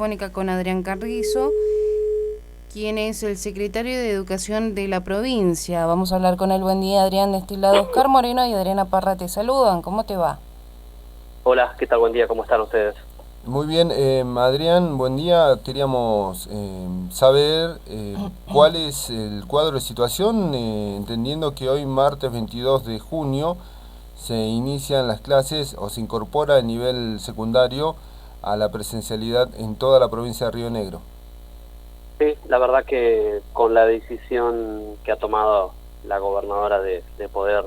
telefónica con Adrián Carrizo, quien es el secretario de Educación de la provincia. Vamos a hablar con él. Buen día, Adrián. De este lado, Oscar Moreno y Adriana Parra te saludan. ¿Cómo te va? Hola, ¿qué tal? Buen día, ¿cómo están ustedes? Muy bien, Adrián, buen día. Queríamos saber cuál es el cuadro de situación, entendiendo que hoy, martes 22 de junio, se inician las clases o se incorpora el nivel secundario a la presencialidad en toda la provincia de Río Negro. Sí, la verdad que con la decisión que ha tomado la gobernadora de poder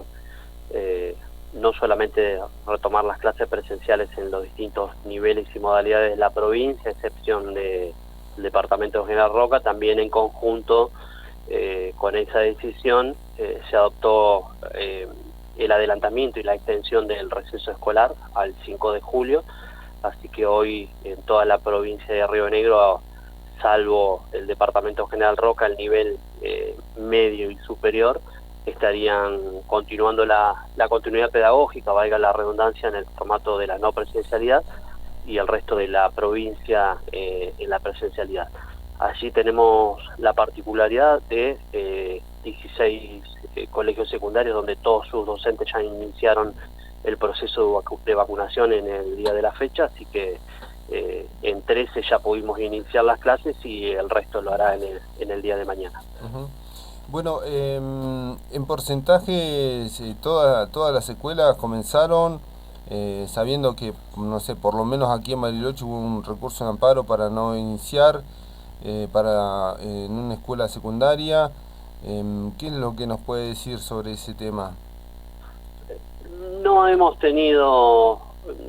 no solamente retomar las clases presenciales en los distintos niveles y modalidades de la provincia, a excepción del departamento de General Roca, también en conjunto con esa decisión se adoptó el adelantamiento y la extensión del receso escolar al 5 de julio, así que hoy en toda la provincia de Río Negro, salvo el departamento General Roca, el nivel medio y superior, estarían continuando la continuidad pedagógica, valga la redundancia, en el formato de la no presencialidad, y el resto de la provincia en la presencialidad. Allí tenemos la particularidad de 16 colegios secundarios donde todos sus docentes ya iniciaron el proceso de vacunación en el día de la fecha, así que en 13 ya pudimos iniciar las clases y el resto lo hará en el día de mañana. Uh-huh. Bueno, en porcentajes, todas las escuelas comenzaron sabiendo que, no sé, por lo menos aquí en Bariloche hubo un recurso de amparo para no iniciar en una escuela secundaria. ¿Qué es lo que nos puede decir sobre ese tema? No hemos tenido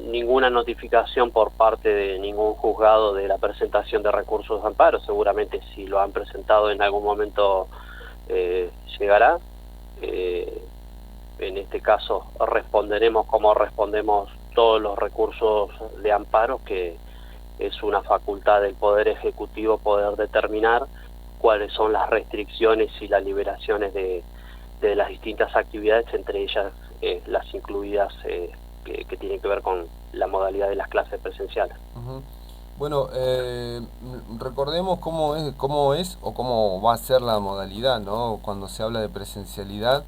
ninguna notificación por parte de ningún juzgado de la presentación de recursos de amparo. Seguramente si lo han presentado en algún momento llegará. En este caso responderemos como respondemos todos los recursos de amparo, que es una facultad del Poder Ejecutivo poder determinar cuáles son las restricciones y las liberaciones de las distintas actividades, entre ellas las incluidas que tienen que ver con la modalidad de las clases presenciales. Uh-huh. Bueno, recordemos cómo es o cómo va a ser la modalidad, ¿no? Cuando se habla de presencialidad,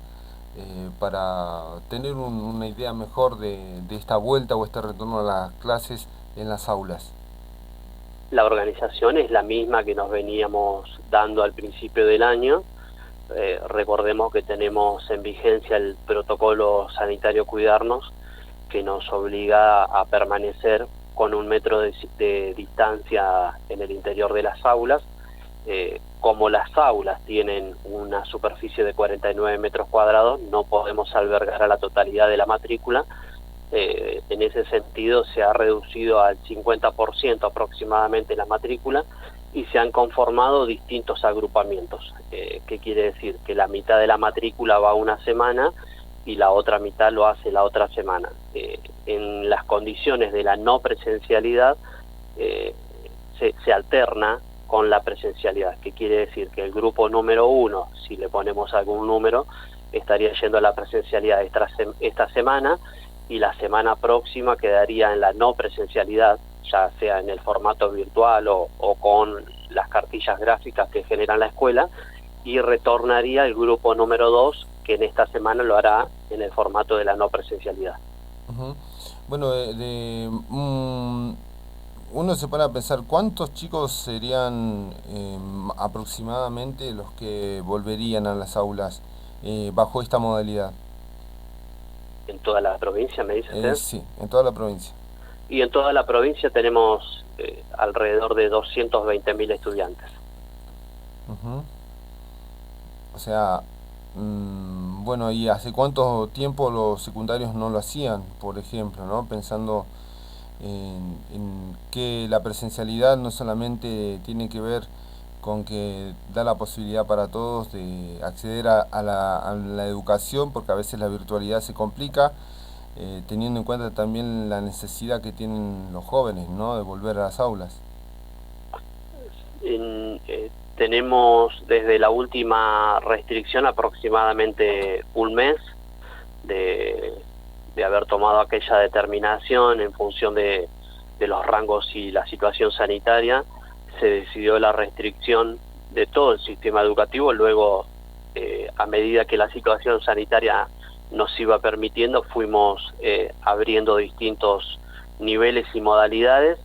para tener una idea mejor de esta vuelta o este retorno a las clases en las aulas. La organización es la misma que nos veníamos dando al principio del año. Recordemos que tenemos en vigencia el protocolo sanitario Cuidarnos, que nos obliga a permanecer con 1 metro de distancia en el interior de las aulas. Como las aulas tienen una superficie de 49 metros cuadrados, no podemos albergar a la totalidad de la matrícula. En ese sentido se ha reducido al 50% aproximadamente la matrícula y se han conformado distintos agrupamientos. ¿Qué quiere decir? Que la mitad de la matrícula va una semana y la otra mitad lo hace la otra semana. En las condiciones de la no presencialidad se alterna con la presencialidad, que quiere decir que el grupo número 1, si le ponemos algún número, estaría yendo a la presencialidad esta semana, y la semana próxima quedaría en la no presencialidad, ya sea en el formato virtual o con las cartillas gráficas que genera la escuela, y retornaría el grupo número 2, que en esta semana lo hará en el formato de la no presencialidad. Uh-huh. Bueno, uno se pone a pensar cuántos chicos serían aproximadamente los que volverían a las aulas bajo esta modalidad. ¿En toda la provincia, me dice usted? Sí, en toda la provincia. Y en toda la provincia tenemos alrededor de 220.000 estudiantes. Uh-huh. O sea, bueno, ¿y hace cuánto tiempo los secundarios no lo hacían, por ejemplo, ¿no? Pensando en que la presencialidad no solamente tiene que ver con que da la posibilidad para todos de acceder a la educación, porque a veces la virtualidad se complica, teniendo en cuenta también la necesidad que tienen los jóvenes, ¿no?, de volver a las aulas. Tenemos desde la última restricción aproximadamente un mes de haber tomado aquella determinación en función de de los rangos y la situación sanitaria, se decidió la restricción de todo el sistema educativo. Luego, a medida que la situación sanitaria nos iba permitiendo, fuimos abriendo distintos niveles y modalidades,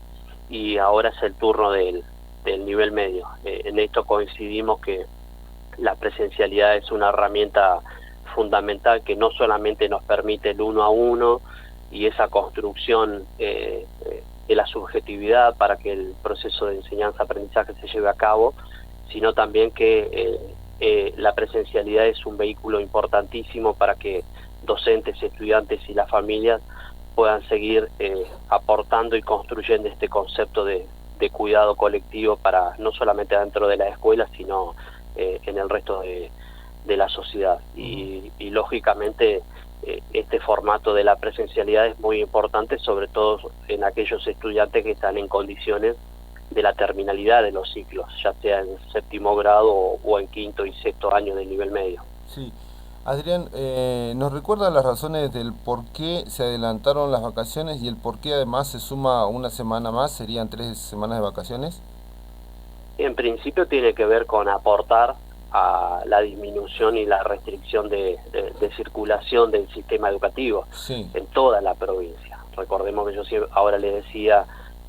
y ahora es el turno del nivel medio. En esto coincidimos que la presencialidad es una herramienta fundamental que no solamente nos permite el uno a uno y esa construcción de la subjetividad para que el proceso de enseñanza-aprendizaje se lleve a cabo, sino también que la presencialidad es un vehículo importantísimo para que docentes, estudiantes y las familias puedan seguir aportando y construyendo este concepto de cuidado colectivo, para no solamente dentro de la escuela, sino en el resto de la sociedad. Y lógicamente este formato de la presencialidad es muy importante, sobre todo en aquellos estudiantes que están en condiciones de la terminalidad de los ciclos, ya sea en séptimo grado o en quinto y sexto año del nivel medio. Sí. Adrián, ¿nos recuerda las razones del por qué se adelantaron las vacaciones y el por qué además se suma una semana más? ¿Serían 3 semanas de vacaciones? En principio tiene que ver con aportar a la disminución y la restricción de circulación del sistema educativo, sí, en toda la provincia. Recordemos que yo ahora le decía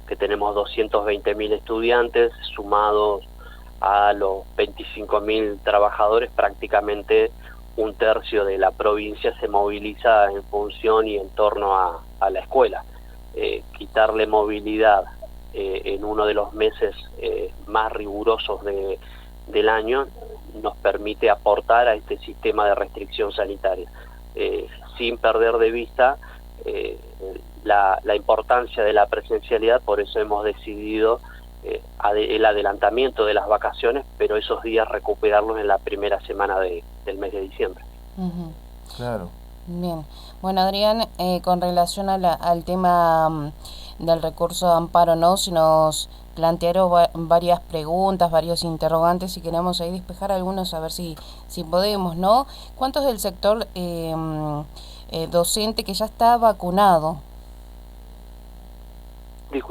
que tenemos 220.000 estudiantes, sumados a los 25.000 trabajadores, prácticamente un tercio de la provincia se moviliza en función y en torno a la escuela. Quitarle movilidad en uno de los meses más rigurosos del año nos permite aportar a este sistema de restricción sanitaria, sin perder de vista la importancia de la presencialidad. Por eso hemos decidido el adelantamiento de las vacaciones, pero esos días recuperarlos en la primera semana del mes de diciembre. Claro. Bien. Bueno, Adrián, con relación al tema del recurso de amparo, ¿no? Si nos plantearon varias preguntas, varios interrogantes, y queremos ahí despejar algunos, a ver si podemos, ¿no? ¿Cuánto es del sector docente que ya está vacunado?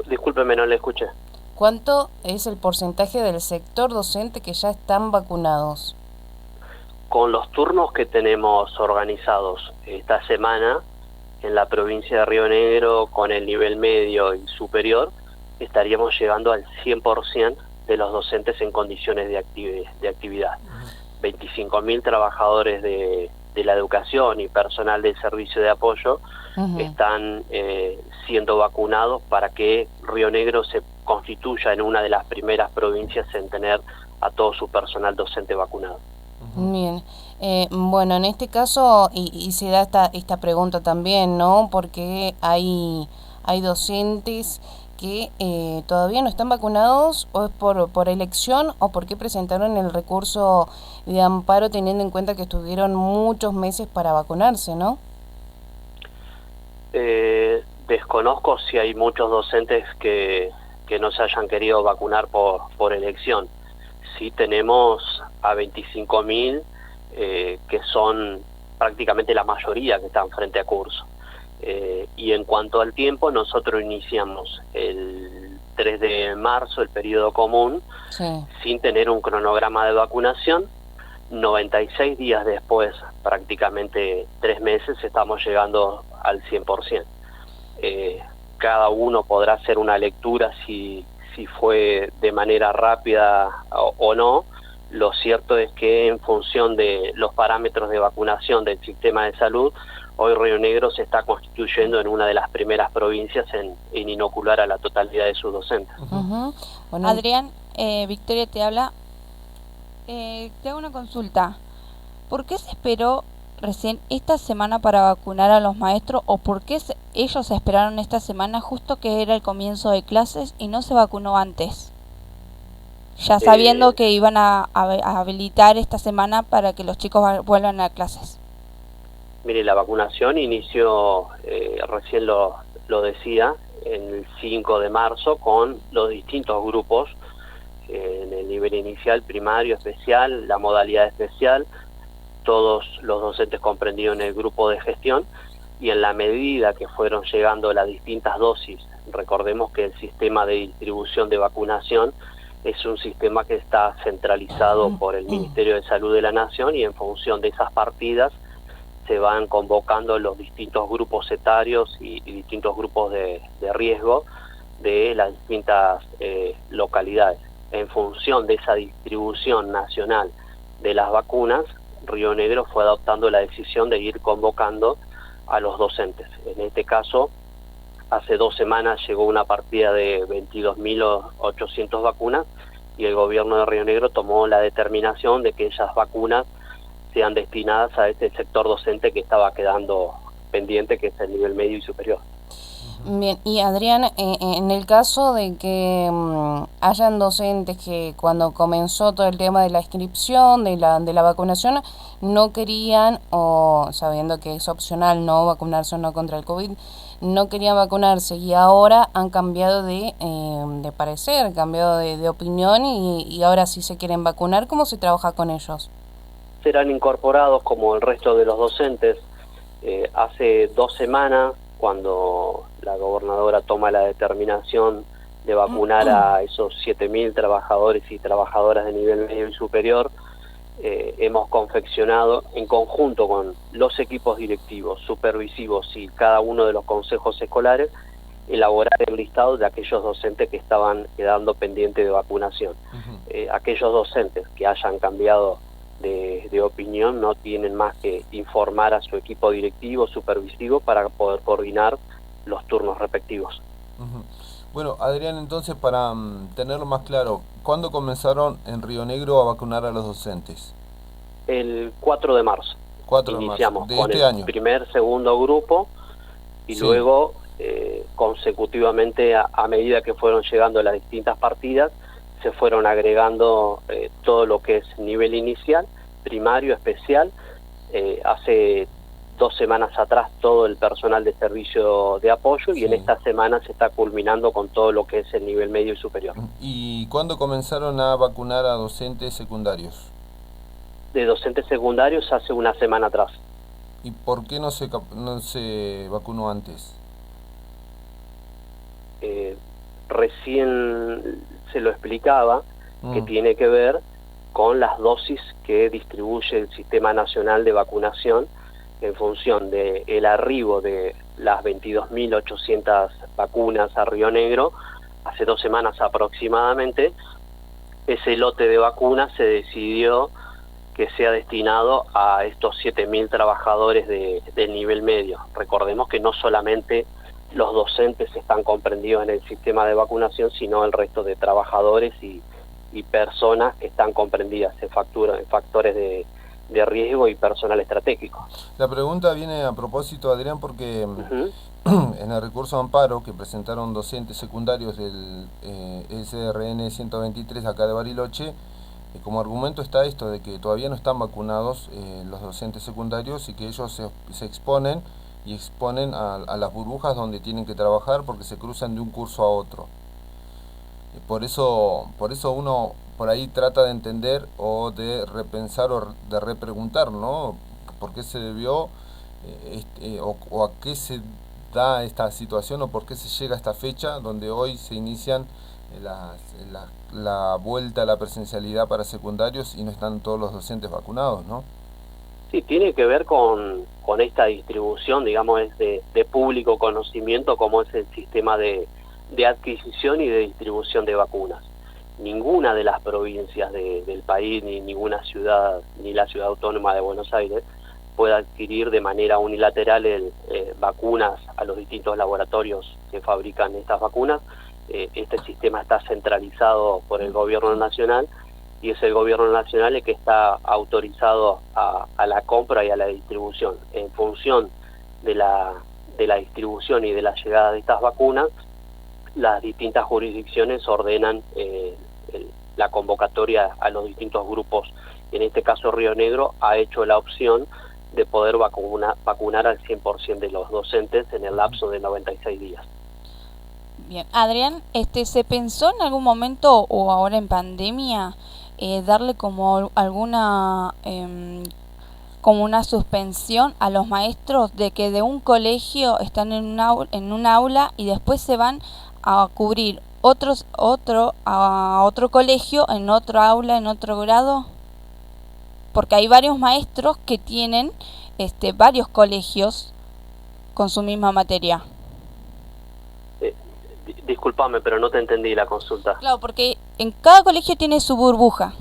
Discúlpeme, no le escuché. ¿Cuánto es el porcentaje del sector docente que ya están vacunados? Con los turnos que tenemos organizados esta semana en la provincia de Río Negro, con el nivel medio y superior, estaríamos llegando al 100% de los docentes en condiciones de actividad. 25.000 trabajadores de la educación y personal del servicio de apoyo están siendo vacunados para que Río Negro se constituya en una de las primeras provincias en tener a todo su personal docente vacunado. Bien, bueno, en este caso, y se da esta pregunta también, ¿no? Porque hay docentes que todavía no están vacunados, o es por elección, o porque presentaron el recurso de amparo teniendo en cuenta que estuvieron muchos meses para vacunarse, ¿no? Desconozco si hay muchos docentes que no se hayan querido vacunar por elección. Sí tenemos a 25.000 que son prácticamente la mayoría que están frente a curso. Y en cuanto al tiempo, nosotros iniciamos el 3 de marzo el periodo común, sí, sin tener un cronograma de vacunación. 96 días después, prácticamente 3 meses, estamos llegando al 100%. Cada uno podrá hacer una lectura si fue de manera rápida o no. Lo cierto es que en función de los parámetros de vacunación del sistema de salud, hoy Río Negro se está constituyendo en una de las primeras provincias en inocular a la totalidad de sus docentes. Bueno, Adrián, Victoria te habla. Te hago una consulta. ¿Por qué se esperó recién esta semana para vacunar a los maestros, o por qué ellos esperaron esta semana justo que era el comienzo de clases y no se vacunó antes? Ya sabiendo que iban a habilitar esta semana para que los chicos vuelvan a clases. Mire, la vacunación inició, recién lo decía, el 5 de marzo con los distintos grupos, en el nivel inicial, primario, especial, la modalidad especial, todos los docentes comprendidos en el grupo de gestión, y en la medida que fueron llegando las distintas dosis Recordemos que el sistema de distribución de vacunación es un sistema que está centralizado por el Ministerio de Salud de la Nación, y en función de esas partidas se van convocando los distintos grupos etarios y distintos grupos de riesgo de las distintas localidades. En función de esa distribución nacional de las vacunas, Río Negro fue adoptando la decisión de ir convocando a los docentes. En este caso, hace 2 semanas llegó una partida de 22.800 vacunas, y el gobierno de Río Negro tomó la determinación de que esas vacunas sean destinadas a este sector docente que estaba quedando pendiente, que es el nivel medio y superior. Bien, y Adrián, en el caso de que hayan docentes que cuando comenzó todo el tema de la inscripción, de la vacunación, no querían, o sabiendo que es opcional no vacunarse o no contra el COVID, no querían vacunarse, y ahora han cambiado de parecer, cambiado de opinión, y ahora sí se quieren vacunar, ¿cómo se trabaja con ellos? Serán incorporados como el resto de los docentes. Hace 2 semanas, cuando la gobernadora toma la determinación de vacunar a esos 7.000 trabajadores y trabajadoras de nivel medio y superior, hemos confeccionado en conjunto con los equipos directivos, supervisivos y cada uno de los consejos escolares, elaborar el listado de aquellos docentes que estaban quedando pendientes de vacunación. Aquellos docentes que hayan cambiado de opinión no tienen más que informar a su equipo directivo, supervisivo, para poder coordinar los turnos respectivos. Bueno, Adrián, entonces para tenerlo más claro, ¿cuándo comenzaron en Río Negro a vacunar a los docentes? El 4 de marzo. 4 de Iniciamos marzo, de con este el año. segundo grupo, y luego consecutivamente a medida que fueron llegando las distintas partidas, se fueron agregando todo lo que es nivel inicial, primario, especial. Hace 2 semanas atrás todo el personal de servicio de apoyo, y en esta semana se está culminando con todo lo que es el nivel medio y superior. ¿Y cuándo comenzaron a vacunar a docentes secundarios? De docentes secundarios hace 1 semana atrás. ¿Y por qué no se vacunó antes? Recién se lo explicaba, que tiene que ver con las dosis que distribuye el Sistema Nacional de Vacunación en función del arribo de las 22.800 vacunas a Río Negro. Hace 2 semanas aproximadamente, ese lote de vacunas se decidió que sea destinado a estos 7.000 trabajadores del nivel medio. Recordemos que no solamente los docentes están comprendidos en el sistema de vacunación, sino el resto de trabajadores y personas que están comprendidas en factores de riesgo y personal estratégico. La pregunta viene a propósito, Adrián, porque en el recurso de amparo que presentaron docentes secundarios del SRN 123 acá de Bariloche, como argumento está esto de que todavía no están vacunados los docentes secundarios, y que ellos se exponen y exponen a las burbujas donde tienen que trabajar, porque se cruzan de un curso a otro. Por eso uno por ahí trata de entender, o de repensar, o de repreguntar, ¿no? ¿Por qué se debió o a qué se da esta situación, o por qué se llega a esta fecha donde hoy se inician la vuelta a la presencialidad para secundarios y no están todos los docentes vacunados, ¿no? Sí, tiene que ver con esta distribución, digamos, de público conocimiento, como es el sistema de adquisición y de distribución de vacunas. Ninguna de las provincias del país, ni ninguna ciudad, ni la ciudad autónoma de Buenos Aires, puede adquirir de manera unilateral vacunas a los distintos laboratorios que fabrican estas vacunas. Este sistema está centralizado por el gobierno nacional, y es el gobierno nacional el que está autorizado a la compra y a la distribución. En función de la distribución y de la llegada de estas vacunas, las distintas jurisdicciones ordenan la convocatoria a los distintos grupos. En este caso, Río Negro ha hecho la opción de poder vacunar al 100% de los docentes en el lapso de 96 días. Bien, Adrián, ¿se pensó en algún momento, o ahora en pandemia, darle como alguna como una suspensión a los maestros de que de un colegio están en un aula y después se van a cubrir a otro colegio, en otro aula, en otro grado? Porque hay varios maestros que tienen varios colegios con su misma materia. Discúlpame, pero no te entendí la consulta. Claro, porque en cada colegio tiene su burbuja.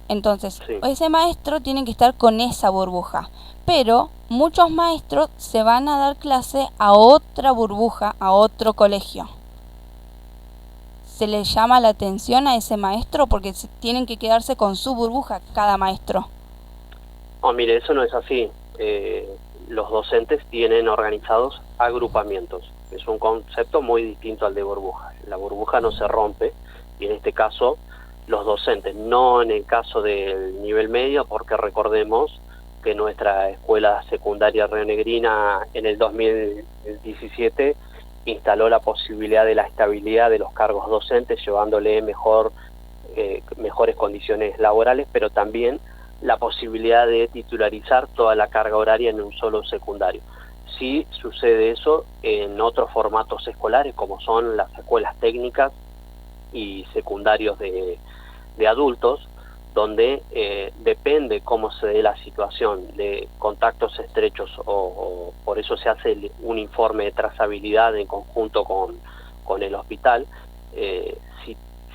Entonces, sí, ese maestro tiene que estar con esa burbuja. Pero muchos maestros se van a dar clase a otra burbuja, a otro colegio. ¿Se le llama la atención a ese maestro? Porque tienen que quedarse con su burbuja cada maestro. Oh, mire, eso no es así. Los docentes tienen organizados agrupamientos. Es un concepto muy distinto al de burbuja. La burbuja no se rompe, y en este caso los docentes, no en el caso del nivel medio, porque recordemos que nuestra escuela secundaria rionegrina en el 2017 instaló la posibilidad de la estabilidad de los cargos docentes, llevándole mejores condiciones laborales, pero también la posibilidad de titularizar toda la carga horaria en un solo secundario. Sí sucede eso en otros formatos escolares, como son las escuelas técnicas y secundarios de adultos, donde depende cómo se dé la situación de contactos estrechos o por eso se hace un informe de trazabilidad en conjunto con el hospital.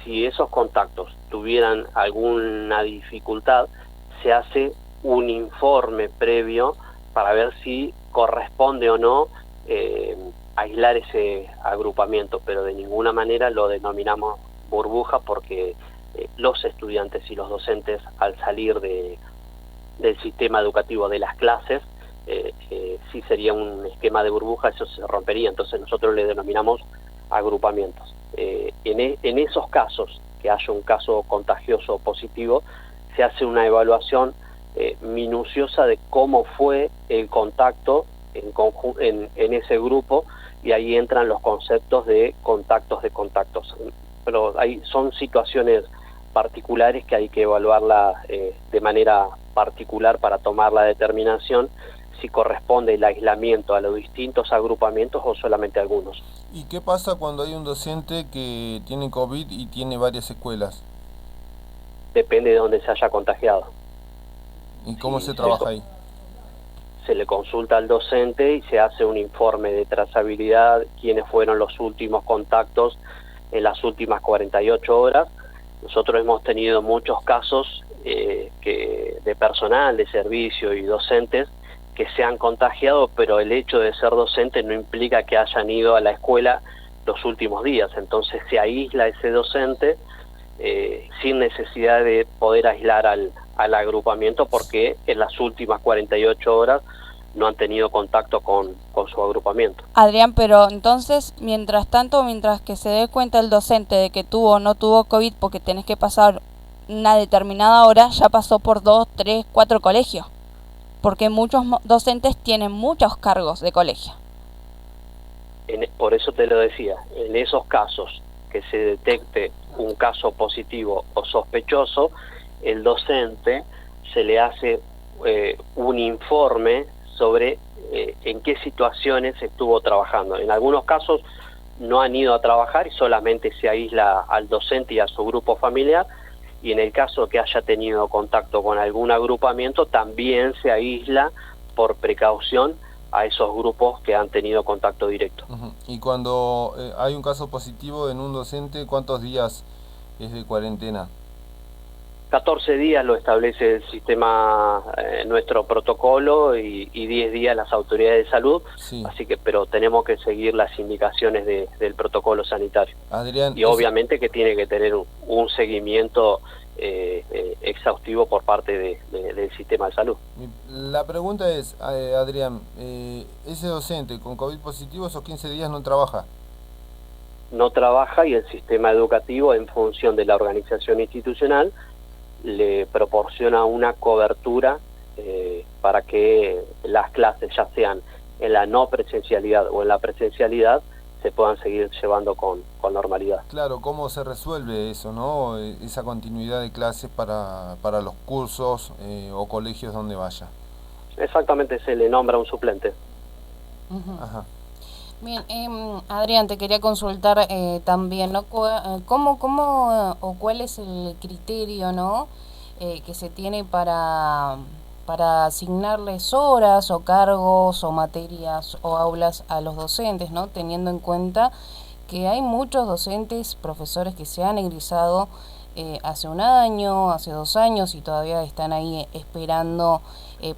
Si esos contactos tuvieran alguna dificultad, se hace un informe previo para ver si corresponde o no aislar ese agrupamiento, pero de ninguna manera lo denominamos burbuja, porque los estudiantes y los docentes, al salir del sistema educativo de las clases, sí sería un esquema de burbuja, eso se rompería. Entonces nosotros le denominamos agrupamientos. En esos casos, que haya un caso contagioso o positivo, se hace una evaluación minuciosa de cómo fue el contacto en ese grupo, y ahí entran los conceptos de contactos. Pero son situaciones particulares que hay que evaluarlas de manera particular para tomar la determinación si corresponde el aislamiento a los distintos agrupamientos o solamente a algunos. ¿Y qué pasa cuando hay un docente que tiene COVID y tiene varias secuelas? Depende de dónde se haya contagiado. ¿Y cómo se trabaja ahí? Se le consulta al docente y se hace un informe de trazabilidad, quiénes fueron los últimos contactos en las últimas 48 horas. Nosotros hemos tenido muchos casos de personal de servicio y docentes que se han contagiado, pero el hecho de ser docente no implica que hayan ido a la escuela los últimos días. Entonces se aísla ese docente sin necesidad de poder aislar al agrupamiento, porque en las últimas 48 horas no han tenido contacto con su agrupamiento. Adrián, pero entonces, mientras que se dé cuenta el docente de que tuvo o no tuvo COVID, porque tenés que pasar una determinada hora, ya pasó por 2, 3, 4 colegios, porque muchos docentes tienen muchos cargos de colegio. Por eso te lo decía, en esos casos que se detecte un caso positivo o sospechoso, el docente se le hace un informe sobre en qué situaciones estuvo trabajando. En algunos casos no han ido a trabajar y solamente se aísla al docente y a su grupo familiar, y en el caso que haya tenido contacto con algún agrupamiento, también se aísla por precaución a esos grupos que han tenido contacto directo. Uh-huh. Y cuando hay un caso positivo en un docente, ¿cuántos días es de cuarentena? 14 días lo establece el sistema, nuestro protocolo, y 10 días las autoridades de salud. Sí. Así que, pero tenemos que seguir las indicaciones del protocolo sanitario. Adrián, y obviamente que tiene que tener un seguimiento exhaustivo por parte del sistema de salud. La pregunta es, Adrián, ese docente con COVID positivo esos 15 días no trabaja. No trabaja, y el sistema educativo, en función de la organización institucional, le proporciona una cobertura para que las clases, ya sean en la no presencialidad o en la presencialidad, se puedan seguir llevando con normalidad. Claro, ¿cómo se resuelve eso, no? Esa continuidad de clases para los cursos o colegios donde vaya. Exactamente, se le nombra un suplente. Ajá. Bien, Adrián, te quería consultar también, ¿no? ¿Cómo o cuál es el criterio, ¿no? Que se tiene para asignarles horas o cargos o materias o aulas a los docentes, ¿no? Teniendo en cuenta que hay muchos docentes, profesores que se han egresado hace un año, hace 2 años y todavía están ahí esperando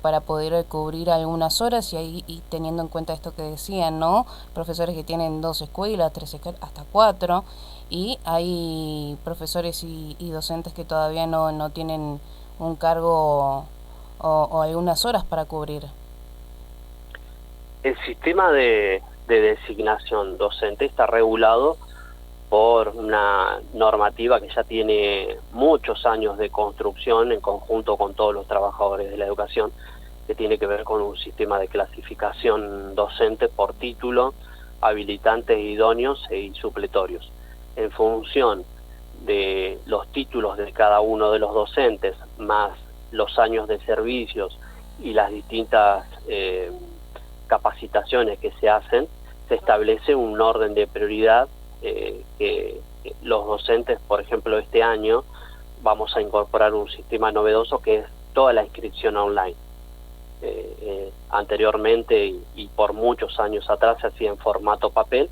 para poder cubrir algunas horas y teniendo en cuenta esto que decían, ¿no? Profesores que tienen 2 escuelas, 3 escuelas, hasta 4 y hay profesores y docentes que todavía no tienen un cargo o algunas horas para cubrir. El sistema de designación docente está regulado por una normativa que ya tiene muchos años de construcción en conjunto con todos los trabajadores de la educación, que tiene que ver con un sistema de clasificación docente por título, habilitantes, idóneos y supletorios. En función de los títulos de cada uno de los docentes, más los años de servicios y las distintas capacitaciones que se hacen, se establece un orden de prioridad que los docentes, por ejemplo, este año vamos a incorporar un sistema novedoso que es toda la inscripción online. Anteriormente y por muchos años atrás se hacía en formato papel,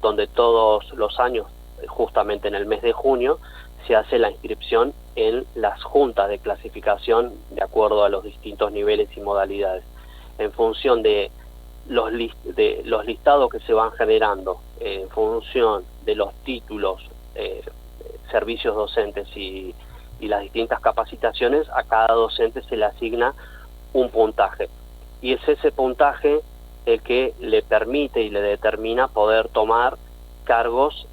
donde todos los años, justamente en el mes de junio, se hace la inscripción en las juntas de clasificación de acuerdo a los distintos niveles y modalidades. En función de los listados que se van generando, en función de los títulos, servicios docentes y las distintas capacitaciones, a cada docente se le asigna un puntaje. Y es ese puntaje el que le permite y le determina poder tomar cargos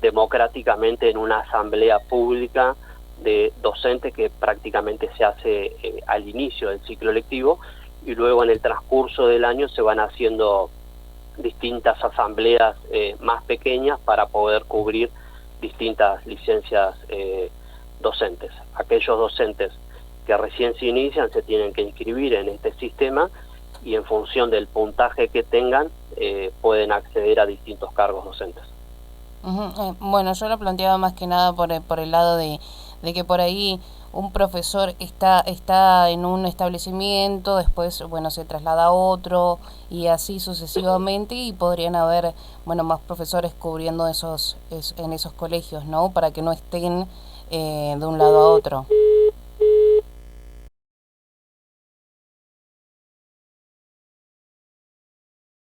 democráticamente en una asamblea pública de docentes que prácticamente se hace al inicio del ciclo lectivo, y luego en el transcurso del año se van haciendo distintas asambleas más pequeñas para poder cubrir distintas licencias docentes. Aquellos docentes que recién se inician se tienen que inscribir en este sistema y en función del puntaje que tengan pueden acceder a distintos cargos docentes. Bueno, yo lo planteaba más que nada por el lado de que por ahí un profesor está en un establecimiento, después, bueno, se traslada a otro y así sucesivamente y podrían haber, bueno, más profesores cubriendo en esos colegios, ¿no? Para que no estén de un lado a otro.